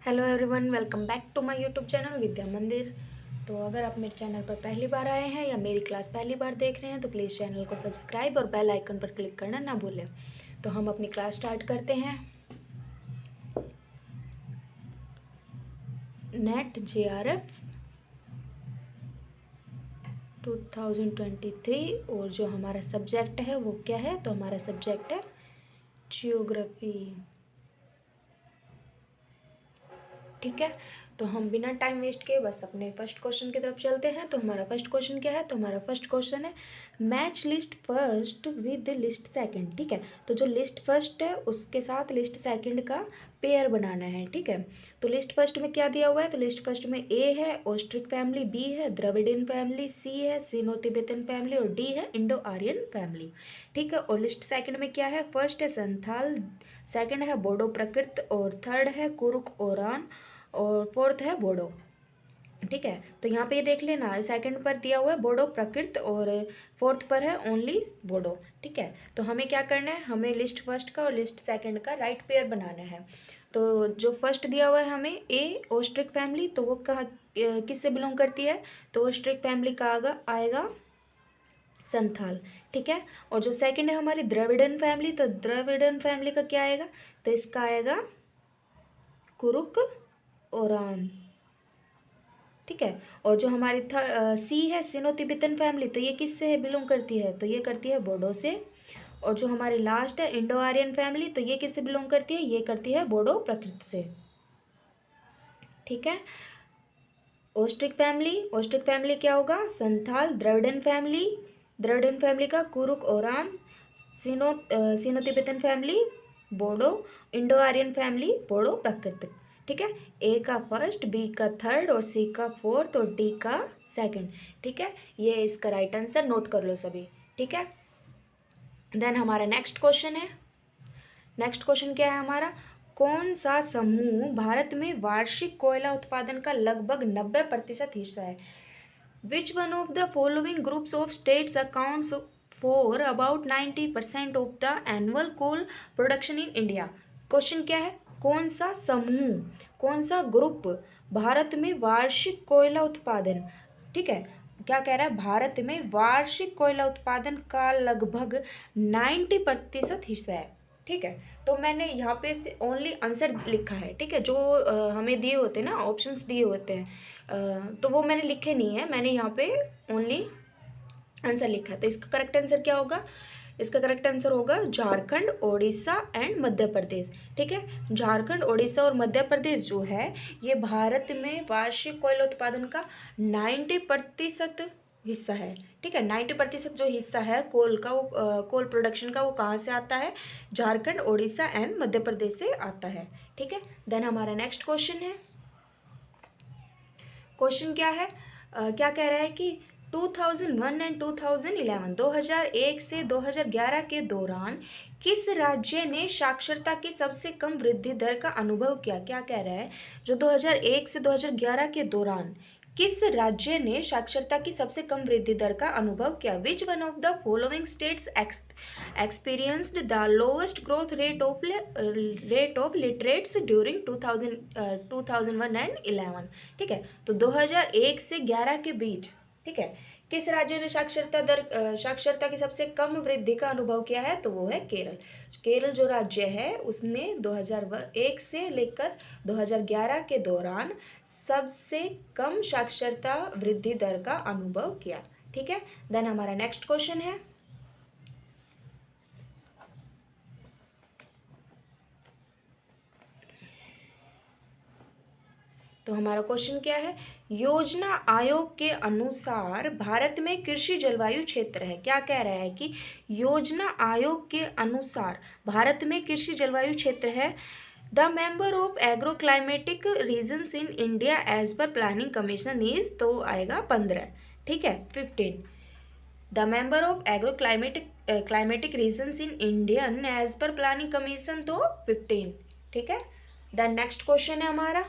Hello everyone, welcome back to my YouTube channel Vidya Mandir. तो अगर आप मेरे चैनल पर पहली बार आए हैं या मेरी क्लास पहली बार देख रहे हैं तो प्लीज़ चैनल को सब्सक्राइब और बेल आइकन पर क्लिक करना ना भूलें। तो हम अपनी क्लास स्टार्ट करते हैं। नेट JRF 2023 और जो हमारा सब्जेक्ट है वो क्या है? तो हमारा सब्जेक्ट है जियोग्राफी। ठीक है, तो हम बिना टाइम वेस्ट किए बस अपने फर्स्ट क्वेश्चन की तरफ चलते हैं। तो हमारा फर्स्ट क्वेश्चन क्या है? तो हमारा फर्स्ट क्वेश्चन है match list first with list second. ठीक है, तो जो लिस्ट फर्स्ट है उसके साथ लिस्ट सेकंड का पेयर बनाना है। ठीक है, तो लिस्ट फर्स्ट में क्या दिया हुआ है? तो लिस्ट फर्स्ट में ए है ऑस्ट्रिक फैमिली, बी है द्रविडियन फैमिली, सी है सिनो तिब्बतन फैमिली और डी है इंडो आर्यन फैमिली। ठीक है, और लिस्ट सेकंड में क्या है? फर्स्ट है संथाल, सेकंड है बोडो प्रकृत और थर्ड है कुरुक ओरान और फोर्थ है बोडो। ठीक है, तो यहाँ पे ये देख लेना, सेकंड पर दिया हुआ है बोडो प्रकृत और फोर्थ पर है ओनली बोडो। ठीक है, तो हमें क्या करना है? हमें लिस्ट फर्स्ट का और लिस्ट सेकंड का राइट पेयर बनाना है। तो जो फर्स्ट दिया हुआ है हमें ए ऑस्ट्रिक फैमिली, तो वो कहाँ किससे बिलोंग करती है? तो ऑस्ट्रिक फैमिली का आएगा संथाल। ठीक है, और जो सेकंड है हमारी द्रविडन फैमिली, तो द्रविडन फैमिली का क्या आएगा? तो इसका आएगा कुरुक ओरान। ठीक है, और जो हमारी सी है सिनो तिब्बतन फैमिली, तो ये किससे बिलोंग करती है? तो ये करती है बोडो से। और जो हमारी लास्ट है इंडो आर्यन फैमिली, तो ये किससे बिलोंग करती है? ये करती है बोडो प्रकृत से। ठीक है, ऑस्ट्रिक फैमिली क्या होगा? संथाल। द्रविडन फैमिली का Kurukh Oraon, Sino Tibetan family Bodo, Indo Aryan family Bodo प्राकृतिक। ठीक है, ए का फर्स्ट, बी का थर्ड और सी का फोर्थ और डी का सेकंड। ठीक है, ये इसका राइट आंसर नोट कर लो सभी। ठीक है, देन हमारा नेक्स्ट क्वेश्चन है। नेक्स्ट क्वेश्चन क्या है हमारा? कौन सा समूह भारत में वार्षिक कोयला उत्पादन का लगभग 90% हिस्सा है? Which one of the following groups of states accounts for about 90% of the annual coal production in India? Question क्या है? कौन सा समूह, कौन सा ग्रुप भारत में वार्षिक कोयला उत्पादन, ठीक है, क्या कह रहा है? भारत में वार्षिक कोयला उत्पादन का लगभग 90% हिस्सा है। ठीक है, तो मैंने यहाँ पे से ओनली आंसर लिखा है। ठीक है, जो हमें दिए होते हैं ना, ऑप्शंस दिए होते हैं, तो वो मैंने लिखे नहीं है, मैंने यहाँ पे ओनली आंसर लिखा है। तो इसका करेक्ट आंसर क्या होगा? इसका करेक्ट आंसर होगा झारखंड, ओडिशा एंड मध्य प्रदेश। ठीक है, झारखंड, ओडिशा और मध्य प्रदेश जो है ये भारत में वार्षिक कोयला उत्पादन का 90% हिस्सा है। ठीक है, 90% जो हिस्सा है कोल का, वो कोल प्रोडक्शन का, वो कहाँ से आता है? झारखंड, ओडिशा एंड मध्य प्रदेश से आता है। ठीक है, देन हमारा नेक्स्ट क्वेश्चन है। क्वेश्चन क्या है? क्या कह रहा है कि 2001 एंड 2011, 2001 से 2011 के दौरान किस राज्य ने साक्षरता की सबसे कम वृद्धि दर का अनुभव किया? क्या कह रहा है? जो 2001 से 2011 के दौरान किस राज्य ने साक्षरता की सबसे कम वृद्धि दर का अनुभव किया? विच one of the following states experienced the lowest growth rate of literates during 2001 and 11? ठीक है, तो 2001 से 11 के बीच, ठीक है, किस राज्य ने साक्षरता की सबसे कम वृद्धि का अनुभव किया है? तो वो है केरल। केरल जो राज्य है उसने 2001 से लेकर 2011 के दौरान सबसे कम साक्षरता वृद्धि दर का अनुभव किया। ठीक है, देन हमारा नेक्स्ट क्वेश्चन है। तो हमारा क्वेश्चन क्या है? योजना आयोग के अनुसार भारत में कृषि जलवायु क्षेत्र है। क्या कह रहा है कि योजना आयोग के अनुसार भारत में कृषि जलवायु क्षेत्र है। The member of agro climatic regions in India as per planning commission is, तो आएगा 15। ठीक है, 15। The member of agro climatic regions in Indian as per planning commission, तो 15। ठीक है, देन नेक्स्ट क्वेश्चन है हमारा।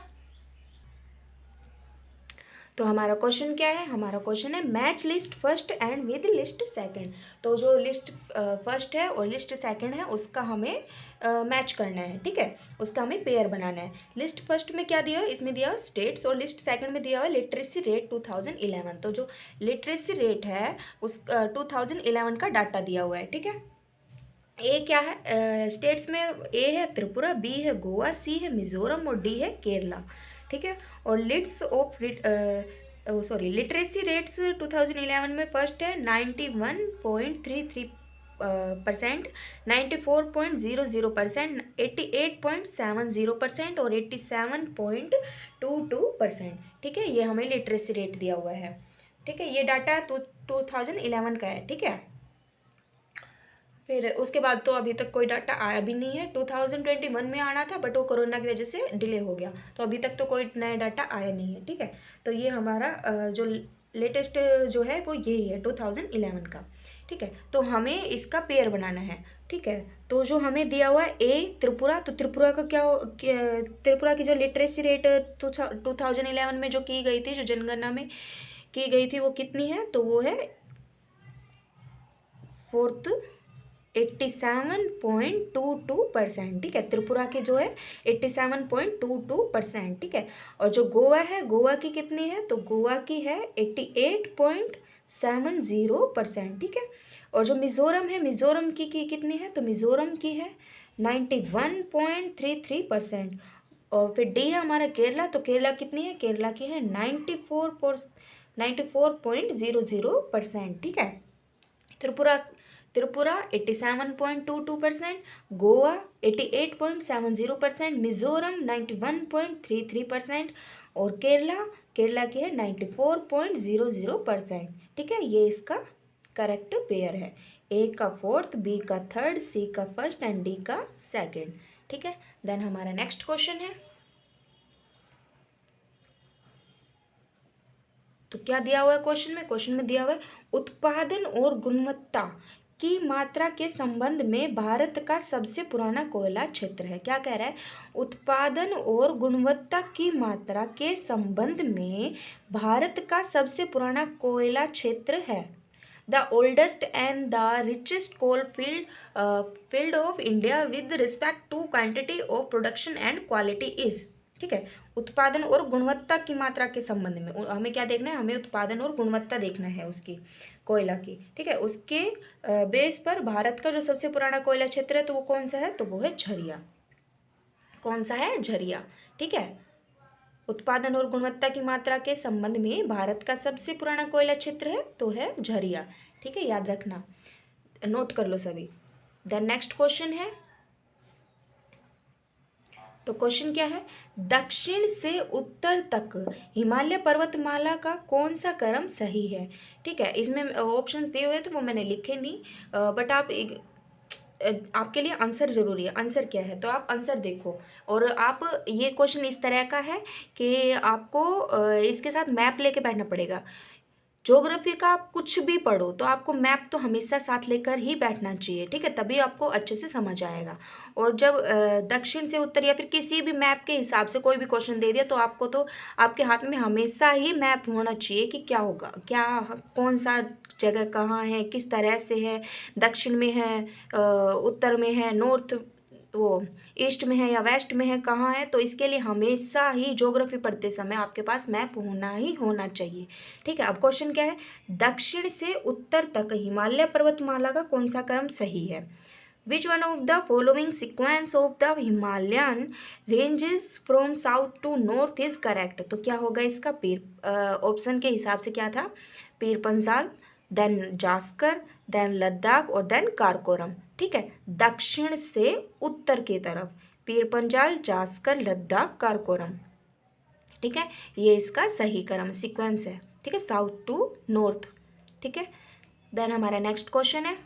तो हमारा क्वेश्चन क्या है, हमारा क्वेश्चन है match list first and with list second. तो जो लिस्ट फर्स्ट है और लिस्ट सेकंड है उसका हमें मैच करना है, ठीक है, उसका हमें पेयर बनाना है। लिस्ट फर्स्ट में क्या दिया है, इसमें दिया है स्टेट्स, और लिस्ट सेकंड में दिया हुआ है लिटरेसी रेट 2011। तो जो लिटरेसी रेट है उस 2011 का डाटा दिया हुआ है, ठीक है। ए क्या है, स्टेट्स में ए है त्रिपुरा, बी है गोवा, सी है मिजोरम और डी है केरला, ठीक है। और लिट्स ऑफ लिटरेसी रेट्स 2011 में फर्स्ट है 91.33%, 94.00%, 88.70% और 87.22%, ठीक है। ये हमें लिटरेसी रेट दिया हुआ है, ठीक है। ये डाटा 2011 का है, ठीक है। फिर उसके बाद तो अभी तक कोई डाटा आया भी नहीं है। 2021 में आना था बट वो कोरोना की वजह से डिले हो गया, तो अभी तक तो कोई नया डाटा आया नहीं है, ठीक है। तो ये हमारा जो लेटेस्ट जो है वो यही है 2011 का, ठीक है। तो हमें इसका पेयर बनाना है, ठीक है। तो जो हमें दिया हुआ है ए त्रिपुरा, तो त्रिपुरा का त्रिपुरा की जो लिटरेसी रेट 2011 में जो की गई थी, जो जनगणना में की गई थी, वो कितनी है, तो वो है 87.22%, ठीक है। त्रिपुरा की जो है 87.22%, ठीक है। और जो गोवा है, गोवा की कितनी है, तो गोवा की है 88.70%, ठीक है। और जो मिज़ोरम है, मिज़ोरम की कितनी है, तो मिज़ोरम की है 91.33%। और फिर डी है हमारा केरला, तो केरला कितनी है, केरला की है 94.00%, ठीक है। त्रिपुरा त्रिपुरा 87.22%, गोवा 88.70%, मिज़ोरम 91.33% और केरला की है 94.00%, ठीक है। ये इसका करेक्ट पेयर है, ए का फोर्थ, बी का थर्ड, सी का फर्स्ट एंड डी का सेकंड, ठीक है। देन हमारा नेक्स्ट क्वेश्चन है, तो क्या दिया हुआ है क्वेश्चन में दिया हुआ है उत्पादन और गुणवत्ता की मात्रा के संबंध में भारत का सबसे पुराना कोयला क्षेत्र है। क्या कह रहा है, उत्पादन और गुणवत्ता की मात्रा के संबंध में भारत का सबसे पुराना कोयला क्षेत्र है। The oldest and the richest coal field of India with respect to quantity of production and quality is, ठीक है। उत्पादन और गुणवत्ता की मात्रा के संबंध में हमें क्या देखना है, हमें उत्पादन और गुणवत्ता देखना है उसकी, कोयला की, ठीक है। उसके बेस पर भारत का जो सबसे पुराना कोयला क्षेत्र है तो वो कौन सा है, तो वो है झरिया। कौन सा है, झरिया, ठीक है। उत्पादन और गुणवत्ता की मात्रा के संबंध में भारत का सबसे पुराना कोयला क्षेत्र है तो है झरिया, ठीक है, याद रखना, नोट कर लो सभी। देन नेक्स्ट क्वेश्चन है, तो क्वेश्चन क्या है, दक्षिण से उत्तर तक हिमालय पर्वतमाला का कौन सा क्रम सही है, ठीक है। इसमें ऑप्शंस दिए हुए तो वो मैंने लिखे नहीं, बट आपके लिए आंसर जरूरी है। आंसर क्या है, तो आप आंसर देखो, और आप ये क्वेश्चन इस तरह का है कि आपको इसके साथ मैप लेके बैठना पड़ेगा। ज्योग्राफी का आप कुछ भी पढ़ो तो आपको मैप तो हमेशा साथ लेकर ही बैठना चाहिए, ठीक है, तभी आपको अच्छे से समझ आएगा। और जब दक्षिण से उत्तर या फिर किसी भी मैप के हिसाब से कोई भी क्वेश्चन दे दिया तो आपको तो आपके हाथ में हमेशा ही मैप होना चाहिए कि क्या होगा, क्या कौन सा जगह कहाँ है, किस तरह से है, दक्षिण में है, उत्तर में है, नॉर्थ वो ईस्ट में है या वेस्ट में है, कहाँ है। तो इसके लिए हमेशा ही ज्योग्राफी पढ़ते समय आपके पास मैप होना ही होना चाहिए, ठीक है। अब क्वेश्चन क्या है, दक्षिण से उत्तर तक हिमालय पर्वतमाला का कौन सा क्रम सही है। Which one of the following sequence of the Himalayan ranges from south to north is correct. तो क्या होगा इसका, ऑप्शन के हिसाब से क्या था, पीर पंजाल, देन जास्कर, देन लद्दाख और देन कारकोरम, ठीक है। दक्षिण से उत्तर की तरफ पीर पंजाल, जास्कर, लद्दाख, कारकोरम, ठीक है। ये इसका सही क्रम सीक्वेंस है, ठीक है, साउथ टू नॉर्थ, ठीक है। देन हमारा नेक्स्ट क्वेश्चन है,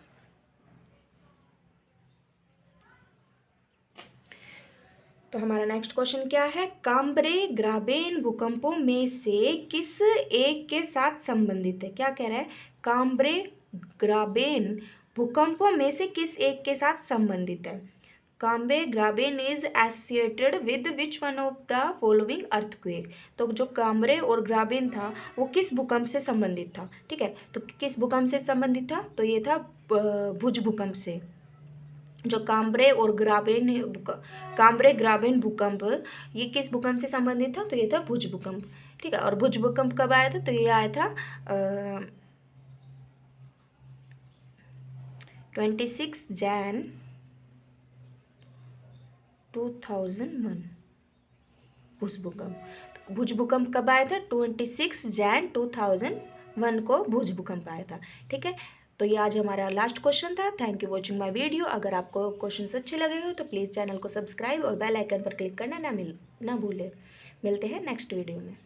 तो हमारा नेक्स्ट क्वेश्चन क्या है, काम्ब्रे ग्राबेन भूकंपों में से किस एक के साथ संबंधित है। क्या कह रहा है, काम्ब्रे ग्राबेन भूकंपों में से किस एक के साथ संबंधित है। Cambay graben is associated with which one of the following earthquake. तो जो काम्बरे और ग्राबेन था वो किस भूकंप से संबंधित था, ठीक है। तो किस भूकंप से संबंधित था, तो ये था भुज भूकंप से। जो काम्बरे ग्राबेन भूकंप ये किस भूकंप से संबंधित था, तो ये था भुज भूकंप, ठीक है। और भुज भूकंप कब आया था, तो ये आया था 26 जैन 2001। भुज भूकंप कब आया था, 26 जैन 2001 को भुज भूकंप आया था, ठीक है। तो ये आज हमारा लास्ट क्वेश्चन था। Thank you watching my video. अगर आपको क्वेश्चंस अच्छे लगे हो तो प्लीज़ चैनल को सब्सक्राइब और बेल आइकन पर क्लिक करना ना भूलें। मिलते हैं नेक्स्ट वीडियो में।